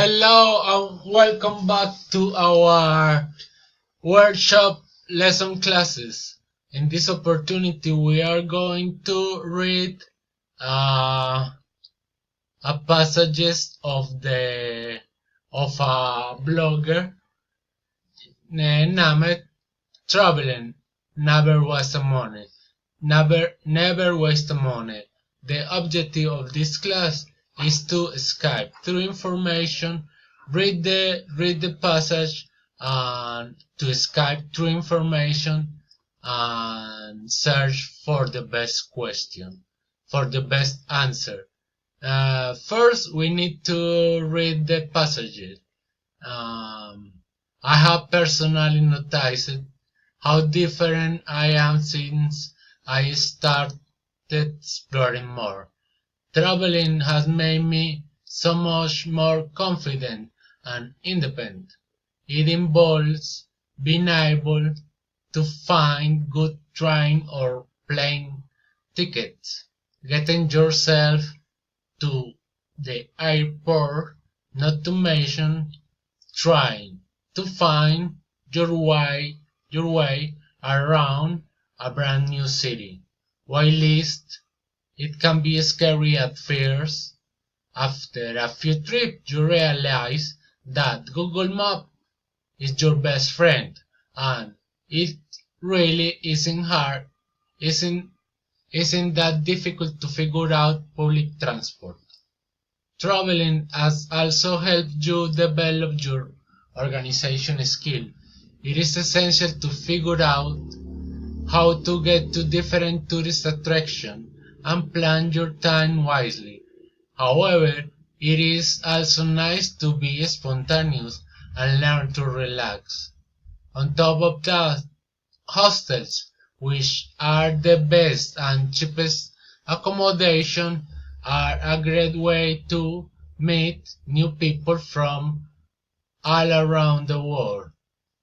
Hello and welcome back to our workshop lesson classes. In this opportunity we are going to read uh, a passages of a blogger named Traveling Never Waste Money. Never waste money. The objective of this class is to escape through information, read the passage, and to escape through information and search for the best question, for the best answer. First, we need to read the passages. Um, I have personally noticed how different I am since I started exploring more. Traveling has made me so much more confident and independent. It involves being able to find good train or plane tickets, getting yourself to the airport, not to mention trying to find your way around a brand new city. While least it can be scary at first, after a few trips you realize that Google Maps is your best friend and it really isn't isn't that difficult to figure out public transport. Traveling has also helped you develop your organization skill. It is essential to figure out how to get to different tourist attractions and plan your time wisely. However, it is also nice to be spontaneous and learn to relax. On top of that, hostels, which are the best and cheapest accommodation, are a great way to meet new people from all around the world.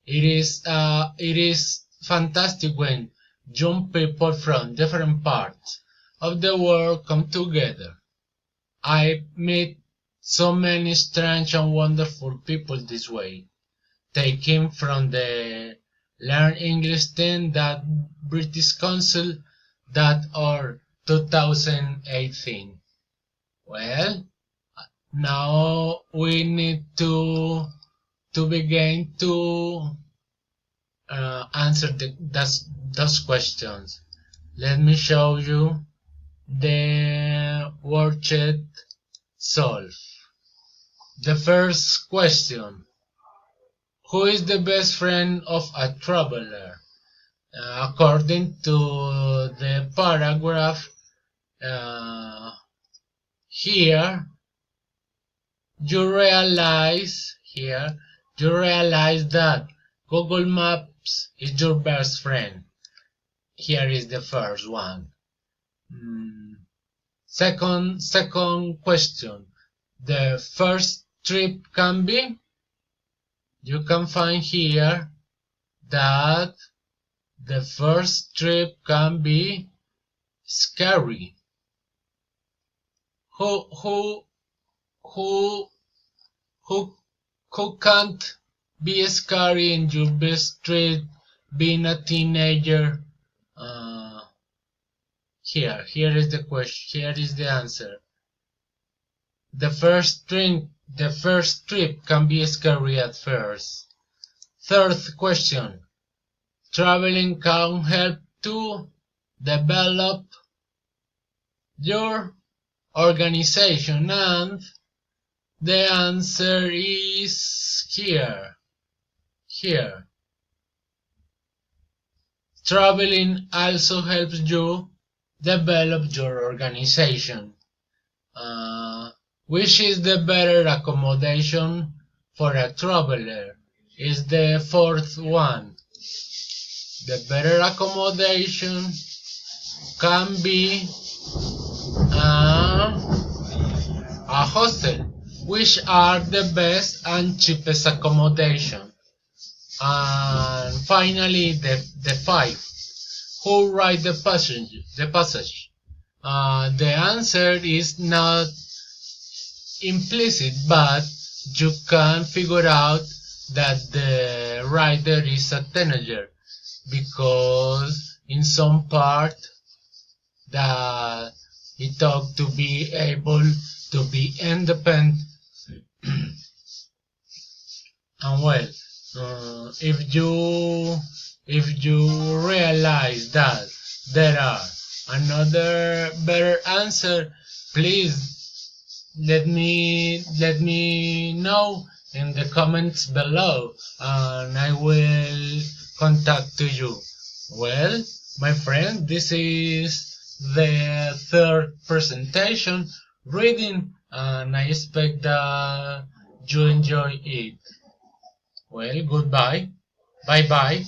It is fantastic when young people from different parts of the world come together. I meet so many strange and wonderful people this way, taken from the Learn English thing that British Council that or 2018. Well, now we need to begin to answer those questions. Let me show you the worksheet solve. The first question: who is the best friend of a traveler? According to the paragraph uh, here, here you realize that Google Maps is your best friend. Here is the first one. Second question. The first trip can be. You can find here that the first trip can be scary. Who who who who who can't be scary in your best trip being a teenager? Here is the question. Here is the answer. The first trip can be scary at first. Third question. Traveling can help to develop your organization, and the answer is here. Traveling also helps you develop your organization. Which is the better accommodation for a traveler? Is the fourth one. The better accommodation can be a hostel, which are the best and cheapest accommodation. And finally, the five. Who write the passage? The answer is not implicit, but you can figure out that the writer is a teenager because in some part that he talked to be able to be independent. And well, if you realize that there are another better answer, please let me know in the comments below, and I will contact to you. Well, my friend, this is the third presentation reading, and I expect that you enjoy it. Well, goodbye. Bye bye.